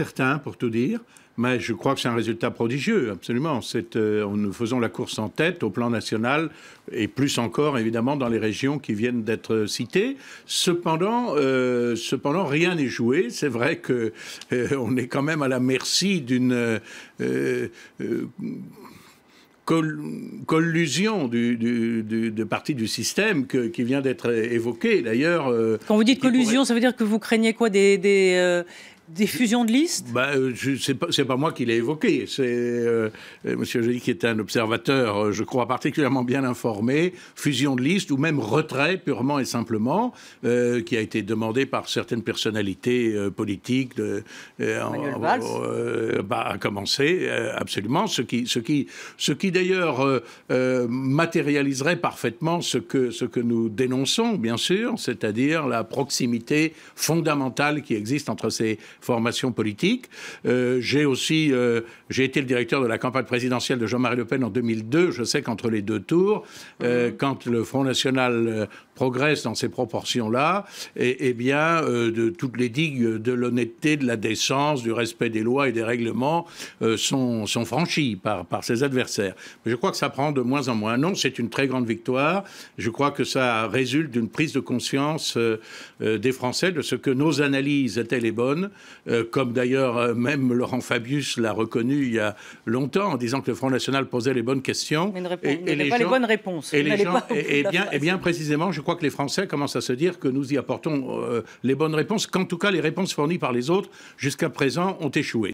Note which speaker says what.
Speaker 1: certain, pour tout dire, mais je crois que c'est un résultat prodigieux, absolument. Nous faisons la course en tête au plan national et plus encore, évidemment, dans les régions qui viennent d'être citées. Cependant, rien n'est joué. C'est vrai qu'on est quand même à la merci d'une collusion de partie du système qui vient d'être évoquée. D'ailleurs,
Speaker 2: quand vous dites collusion, ça veut dire que vous craignez quoi, des fusions de listes?
Speaker 1: C'est pas moi qui l'ai évoqué. C'est M. Joly qui est un observateur, je crois, particulièrement bien informé. Fusion de listes ou même retrait, purement et simplement, qui a été demandé par certaines personnalités politiques.
Speaker 2: Manuel Valls.
Speaker 1: À commencer, absolument. Ce qui d'ailleurs matérialiserait parfaitement ce que nous dénonçons, bien sûr, c'est-à-dire la proximité fondamentale qui existe entre ces formation politique. J'ai été le directeur de la campagne présidentielle de Jean-Marie Le Pen en 2002. Je sais qu'entre les deux tours, quand le Front National progresse dans ces proportions-là, de toutes les digues de l'honnêteté, de la décence, du respect des lois et des règlements sont franchies par ses adversaires. Mais je crois que ça prend de moins en moins. Non, c'est une très grande victoire. Je crois que ça résulte d'une prise de conscience des Français de ce que nos analyses étaient les bonnes, comme d'ailleurs même Laurent Fabius l'a reconnu il y a longtemps en disant que le Front National posait les bonnes questions.
Speaker 2: Mais pas les bonnes réponses.
Speaker 1: Et bien précisément, je crois que les Français commencent à se dire que nous y apportons les bonnes réponses, qu'en tout cas les réponses fournies par les autres jusqu'à présent ont échoué.